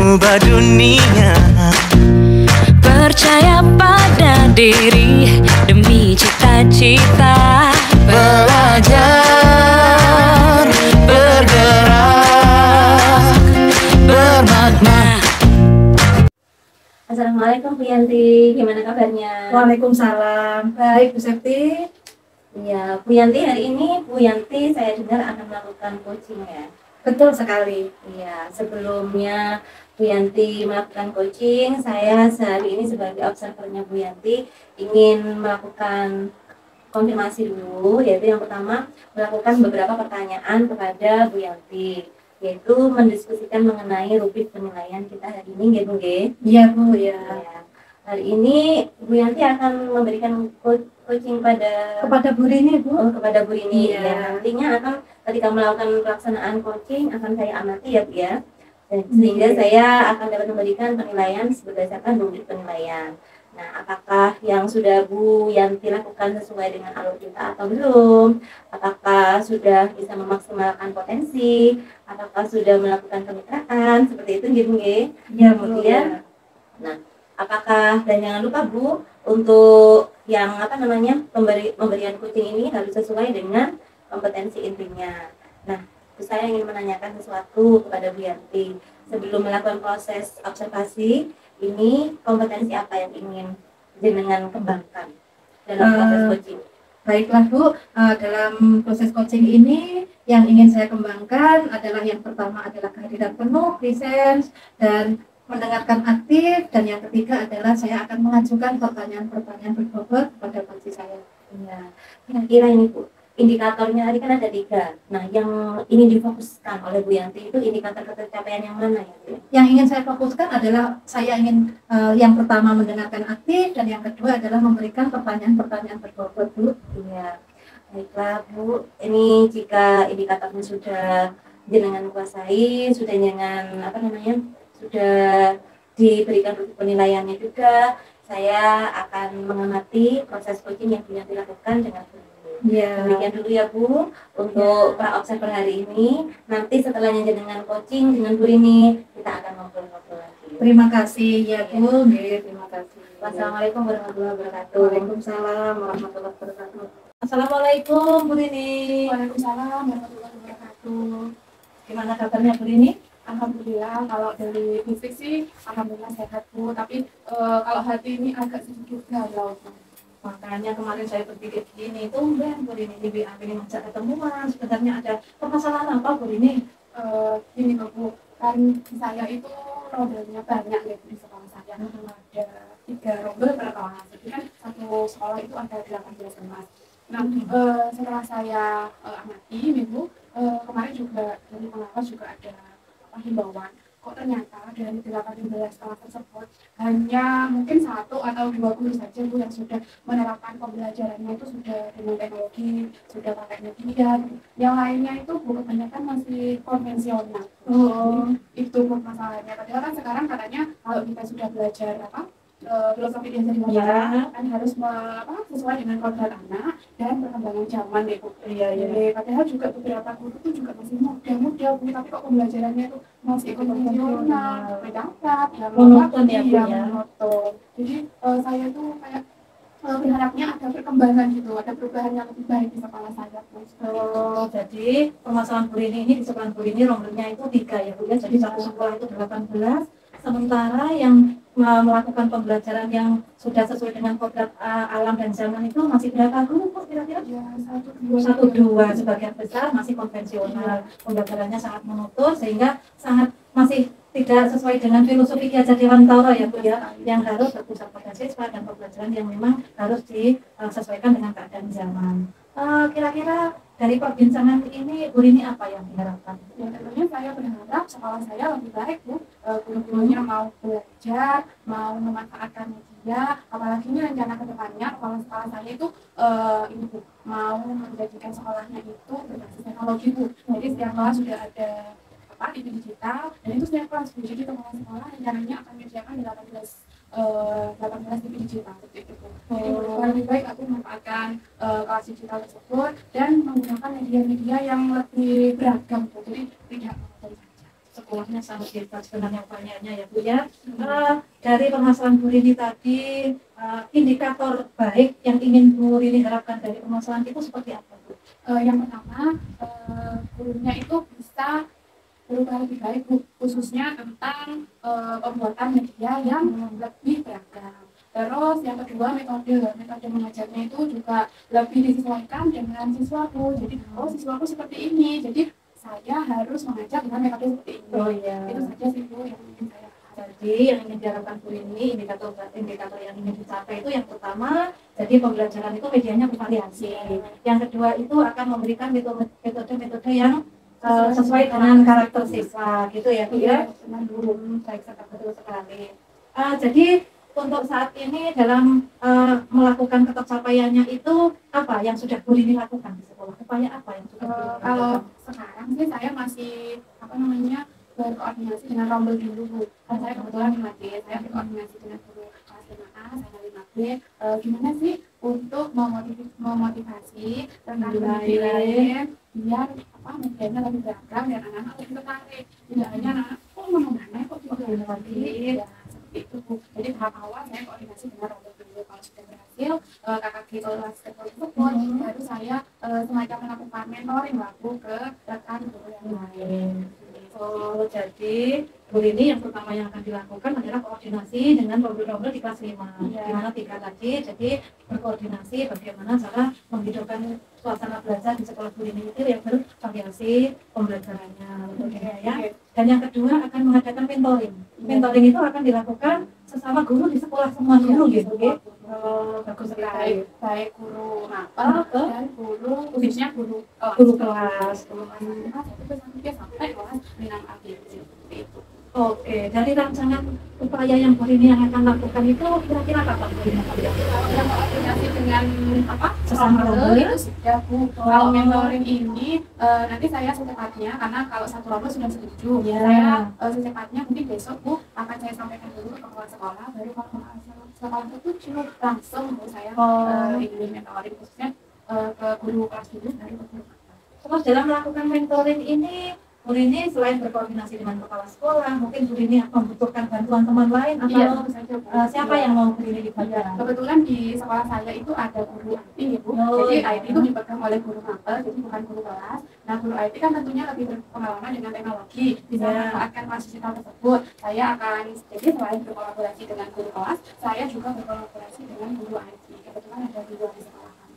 mengubah dunia. Percaya pada diri demi cita-cita. Belajar, bergerak, bermakna. Assalamualaikum Bu Yanti, gimana kabarnya? Waalaikumsalam, baik Bu Septi. Iya, Bu Yanti, hari ini Bu Yanti saya dengar akan melakukan coaching ya? Betul sekali. Iya, sebelumnya Bu Yanti melakukan coaching, saya sehari ini sebagai observernya Bu Yanti ingin melakukan konfirmasi dulu, yaitu yang pertama melakukan beberapa pertanyaan kepada Bu Yanti, yaitu mendiskusikan mengenai rubrik penilaian kita hari ini, nggih Bu nggih? Iya Bu, ya. Ya. Hari ini Bu Yanti akan memberikan coaching Kepada Bu Rini Bu. kepada Bu Rini. Iya. Ya, nantinya akan ketika melakukan pelaksanaan coaching akan saya amati ya Bu ya. Dan sehingga saya akan dapat memberikan penilaian berdasarkan rubrik penilaian. Nah, apakah yang sudah Bu Yanti lakukan sesuai dengan alur kita atau belum? Apakah sudah bisa memaksimalkan potensi? Apakah sudah melakukan kemitraan? Seperti itu gitu nggih. Iya Bu. Kemudian, nah, apakah dan jangan lupa Bu, untuk yang pemberian coaching ini harus sesuai dengan kompetensi intinya. Nah, saya ingin menanyakan sesuatu kepada Bu Yanti. Sebelum melakukan proses observasi, ini kompetensi apa yang ingin jenengan kembangkan dalam proses coaching? Baiklah Bu, dalam proses coaching ini yang ingin saya kembangkan adalah yang pertama adalah kehadiran penuh, presence, dan mendengarkan aktif, dan yang ketiga adalah saya akan mengajukan pertanyaan-pertanyaan berbobot kepada coach saya. Iya, kira-kira ini Bu, indikatornya tadi kan ada 3. Nah, yang ini difokuskan oleh Bu Yanti itu indikator tercapaian yang mana ya Bu? Yang ingin saya fokuskan adalah saya ingin yang pertama mendengarkan aktif, dan yang kedua adalah memberikan pertanyaan-pertanyaan berbobot Bu. Iya, baiklah Bu, ini jika indikatornya sudah jenengan kuasai, sudah jenengan sudah diberikan penilaiannya juga, saya akan mengamati proses coaching yang Bu Yanti lakukan dengan Ya. demikian dulu ya Bu untuk pra observer hari ini. Nanti setelahnya jenengan coaching dengan Bu Rini, kita akan ngobrol-ngobrol lagi. Terima kasih ya Bu. Terima kasih. Wassalamualaikum warahmatullahi wabarakatuh. Waalaikumsalam warahmatullahi wabarakatuh. Assalamualaikum Bu Rini. Waalaikumsalam warahmatullahi wabarakatuh. Gimana kabarnya Bu Rini? Alhamdulillah, kalau dari fisik sih alhamdulillah sehat Bu, tapi kalau hati ini agak sedikit galau Bu. Makanya kemarin saya berpikir gini, tumben Bu Rini di WA ini ngajak ketemuan. Sebenarnya ada permasalahan apa Bu Rini? Ini Bu, kan saya itu rombelnya banyak ya di sekolah saya. Ada 3 rombel per kelas, jadi kan satu sekolah itu ada 18 kelas. Nah, setelah saya amati minggu kemarin juga dari pengawas juga ada himbauan, kok ternyata dari 18 kelas tersebut hanya mungkin 1 atau 2 guru saja Bu yang sudah menerapkan pembelajarannya itu sudah dengan teknologi, sudah pakai media. Yang lainnya itu Bu kebanyakan masih konvensional. Itu Bu masalahnya. Padahal kan sekarang katanya kalau kita sudah belajar filosofi dasar di masyarakat kan harus sesuai dengan kodrat anak dan perkembangan zaman deh Bu. Iya. Padahal juga beberapa guru itu juga masih muda Bu, tapi kok pembelajarannya itu masih konvensional, mendapat, monoton ya Bu ya. Monoton. Jadi saya tuh kayak berharapnya ada perkembangan gitu, ada perubahan yang lebih baik di sekolah saya Bu. Jadi permasalahan Bu Rini ini di sekolah Bu Rini rombelnya itu 3 ya Bu ya. Jadi satu sekolah itu 18, sementara yang melakukan pembelajaran yang sudah sesuai dengan kodrat alam dan zaman itu masih berapa guru kira-kira? Ya, 1-2, sebagian besar masih konvensional. Pembelajarannya sangat monoton sehingga masih tidak sesuai dengan filosofi Ki Hajar Dewantara ya Bu ya, yang harus berpusat pada siswa dan pembelajaran yang memang harus disesuaikan dengan keadaan zaman. Kira-kira dari perbincangan ini Bu Rini apa yang diharapkan? Ya tentunya saya berharap sekolah saya lebih baik Bu, guru-gurunya mau belajar, mau memanfaatkan media, apalagi ini rencana kedepannya kepala sekolah saya itu ini Bu, mau menjadikan sekolahnya itu berbasis teknologi Bu. Jadi setiap kelas sudah ada TV digital, dan itu setiap kelas Bu. Jadi kepala sekolah rencananya akan menyediakan 18 TV digital seperti itu. Jadi lebih baik aku memanfaatkan kelas digital tersebut dan menggunakan media-media yang lebih beragam Bu. Jadi tidak monoton saja. sekolahnya sangat hebat sebenarnya upayanya ya Bu ya. Dari permasalahan Bu Rini tadi, indikator baik yang ingin Bu Rini harapkan dari permasalahan itu seperti apa Bu? Yang pertama, gurunya itu bisa berubah lebih baik Bu, khususnya tentang pembuatan media yang lebih beragam. Terus yang kedua, metode mengajarnya itu juga lebih disesuaikan dengan siswaku. Jadi siswaku seperti ini, jadi saya harus mengajar dengan metode seperti ini. Oh iya. Itu saja sih Bu yang ingin saya. Jadi yang ingin diharapkan Bu Rini, indikator yang ingin dicapai itu yang pertama, jadi pembelajaran itu medianya bervariasi. Yang kedua itu akan memberikan metode-metode yang sesuai dengan karakter siswa gitu ya Bu ya. Baik, sangat betul sekali. Jadi untuk saat ini dalam melakukan ketercapaiannya itu apa yang sudah Bu Rini lakukan di sekolah? Upaya apa yang sudah Bu Rini lakukan? Kalau sekarang sih saya masih berkoordinasi dengan rombel dulu Bu. Kan saya kebetulan 5D, saya berkoordinasi dengan guru kelas 5A, saya 5B. Gimana sih untuk memotivasi rekan lain biar medianya lebih beragam dan anak-anak lebih tertarik. Tidak hanya anak-anak mau mana kok juga lagi. Ya seperti itu Bu. Jadi tahap awal saya koordinasi dengan rombel dulu. Kalau sudah berhasil, kakak kelas tersebut baru saya semacam melakukan mentoring lah Bu ke rekan guru yang lain. Oh, jadi Bu Rini yang pertama yang akan dilakukan adalah koordinasi dengan rombel-rombel di kelas 5 di mana 3 tadi, jadi berkoordinasi bagaimana cara menghidupkan suasana belajar di sekolah Bu Rini itu yang bervariasi pembelajarannya ya. Dan yang kedua akan mengadakan mentoring. Mentoring itu akan dilakukan sesama guru di sekolah, semua guru gitu ya. Bagus sekali. Baik guru mapel dan guru khususnya guru kelas sampai kelas 6A seperti itu. Oke, dari rancangan upaya yang Bu Rini yang akan lakukan itu kira-kira kapan Bu Rini akan dilakukan? Yang koordinasi dengan Sesama rombel itu sudah Bu. Kalau mentoring ini nanti saya secepatnya, karena kalau satu rombel sudah setuju, saya secepatnya mungkin besok Bu akan saya sampaikan dulu ke kepala sekolah, baru kalau sekolah setuju langsung Bu saya ingin mentoring khususnya ke guru kelas dulu baru ke guru. Terus dalam melakukan mentoring ini Bu Rini selain berkoordinasi dengan kepala sekolah, mungkin Bu Rini membutuhkan bantuan teman lain atau siapa yang mau Bu Rini dibantu? Kebetulan di sekolah saya itu ada guru IT ya Bu. Jadi IT itu dipegang oleh guru mapel, jadi bukan guru kelas. Nah guru IT kan tentunya lebih berpengalaman dengan teknologi, bisa memanfaatkan fasilitas tersebut. Saya akan jadi selain berkolaborasi dengan guru kelas, saya juga berkolaborasi dengan guru IT. Kebetulan ada dua di sekolah kami.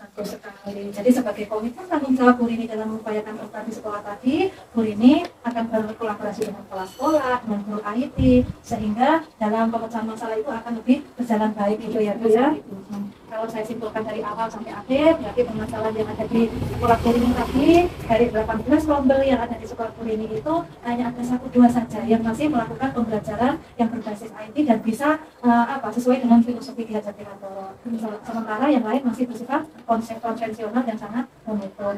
Bagus sekali. Jadi sebagai komitmen tanggung jawab Bu Rini dalam mengupayakan prestasi sekolah tadi, Bu Rini akan berkolaborasi dengan kepala sekolah, dengan guru IT, sehingga dalam pemecahan masalah itu akan lebih berjalan baik itu ya Bu ya. Kalau saya simpulkan dari awal sampai akhir, berarti permasalahan yang ada di sekolah Bu Rini tadi, dari 18 rombel yang ada di sekolah Bu Rini itu hanya ada 1-2 saja yang masih melakukan pembelajaran yang berbasis IT dan bisa sesuai dengan filosofi Ki Hajar Dewantara. Sementara yang lain masih bersifat konsep konvensional dan sangat monoton.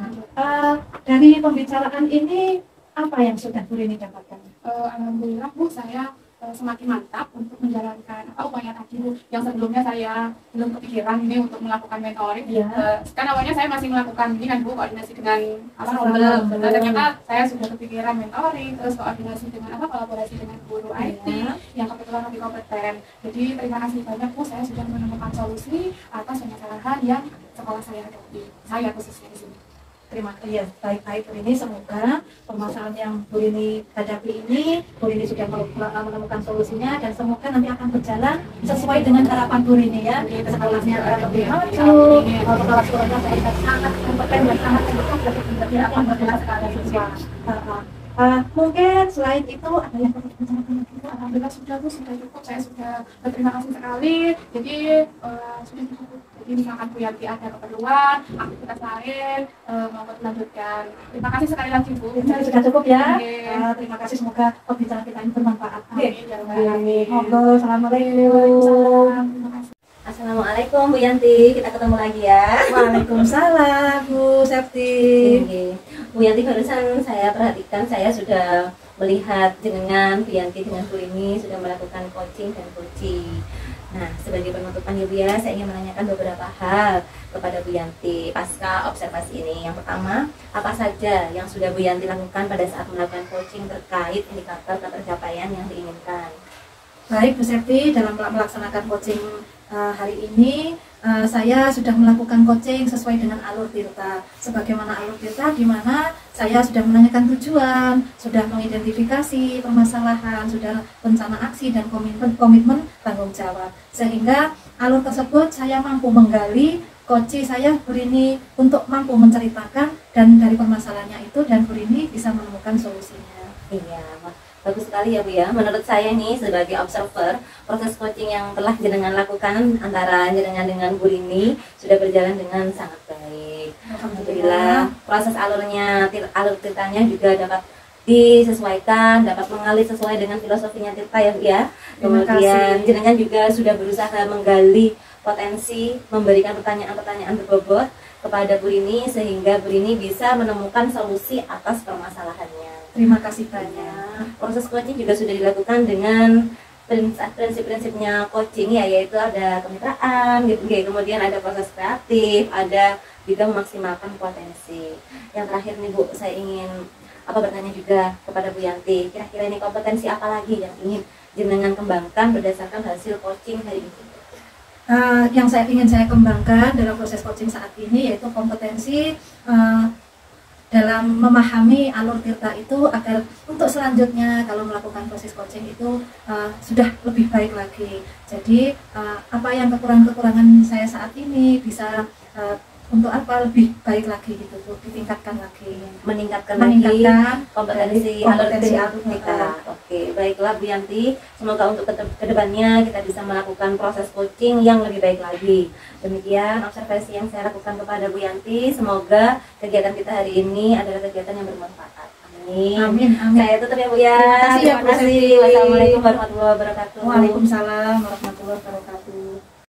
Dari pembicaraan ini apa yang sudah Bu Rini dapatkan? Alhamdulillah Bu, saya semakin mantap untuk menjalankan upaya tadi Bu. Yang sebelumnya saya belum kepikiran ini untuk melakukan mentoring. Kan awalnya saya masih melakukan ini kan Bu, koordinasi dengan rombel. Nah, ternyata saya sudah kepikiran mentoring, terus koordinasi dengan kolaborasi dengan guru IT yang kebetulan lebih kompeten. Jadi terima kasih banyak Bu, saya sudah menemukan solusi atas permasalahan yang sekolah saya hadapi. Saya khususnya di sini. Terima kasih baik-baik Bu Rini, semoga permasalahan yang Bu Rini hadapi ini Bu Rini sudah menemukan solusinya dan semoga nanti akan berjalan sesuai dengan harapan Bu Rini ya. Sekolahnya lebih maju, kepala sekolahnya sangat kompeten dan sangat terbuka dan akan berjalan sekali siswa. Mungkin selain itu ada yang perlu dibicarakan lagi? Alhamdulillah sudah Bu, sudah cukup. Saya sudah berterima kasih sekali. Jadi sudah cukup. Jadi misalkan Bu Yanti ada keperluan, aktivitas lain mau melanjutkan. Terima kasih sekali lagi Bu. Sudah cukup ya. Terima kasih, semoga pembicaraan kita ini bermanfaat. Monggo, assalamualaikum. Assalamualaikum Bu Yanti, kita ketemu lagi ya. Waalaikumsalam Bu Septi. Bu Yanti, barusan saya perhatikan, saya sudah melihat dengan Bu Yanti dengan Bu Rini sudah melakukan coaching dan coaching. Nah, sebagai penutupan ya Bu ya, saya ingin menanyakan beberapa hal kepada Bu Yanti pasca observasi ini. Yang pertama, apa saja yang sudah Bu Yanti lakukan pada saat melakukan coaching terkait indikator ketercapaian yang diinginkan? Baik Bu Septi, dalam melaksanakan coaching hari ini saya sudah melakukan coaching sesuai dengan alur Tirta. Sebagaimana alur Tirta, di mana saya sudah menanyakan tujuan, sudah mengidentifikasi permasalahan, sudah rencana aksi dan komitmen tanggung jawab. Sehingga alur tersebut saya mampu menggali, coach saya Bu Rini untuk mampu menceritakan dan dari permasalahannya itu, dan Bu Rini bisa menemukan solusinya. Iya, bagus sekali ya Bu ya. Menurut saya nih sebagai observer, proses coaching yang telah jenengan lakukan antara jenengan dengan Bu Rini sudah berjalan dengan sangat baik. Alhamdulillah. Proses alur Tirtanya juga dapat disesuaikan, dapat mengalir sesuai dengan filosofinya Tirta ya Bu ya. Kemudian jenengan juga sudah berusaha menggali potensi, memberikan pertanyaan-pertanyaan berbobot kepada Bu Rini sehingga Bu Rini bisa menemukan solusi atas permasalahannya. Terima kasih banyak. Proses coaching juga sudah dilakukan dengan prinsip-prinsipnya coaching ya, yaitu ada kemitraan gitu, kemudian ada proses kreatif, ada juga memaksimalkan potensi. Yang terakhir nih Bu, saya ingin bertanya juga kepada Bu Yanti, kira-kira ini kompetensi apa lagi yang ingin jenengan kembangkan berdasarkan hasil coaching hari ini? Yang ingin saya kembangkan dalam proses coaching saat ini yaitu kompetensi dalam memahami alur Tirta itu, agar untuk selanjutnya kalau melakukan proses coaching itu sudah lebih baik lagi. Jadi apa yang kekurangan-kekurangan saya saat ini bisa untuk apa lebih baik lagi gitu Bu, ditingkatkan lagi, meningkatkan kompetensi alur kita. Oke, baiklah Bu Yanti, semoga untuk kedepannya kita bisa melakukan proses coaching yang lebih baik lagi. Demikian observasi yang saya lakukan kepada Bu Yanti. Semoga kegiatan kita hari ini adalah kegiatan yang bermanfaat. Amin. Amin. Saya tutup ya Bu ya. Terima kasih ya Bu. Wassalamualaikum warahmatullahi wabarakatuh. Waalaikumsalam warahmatullahi wabarakatuh.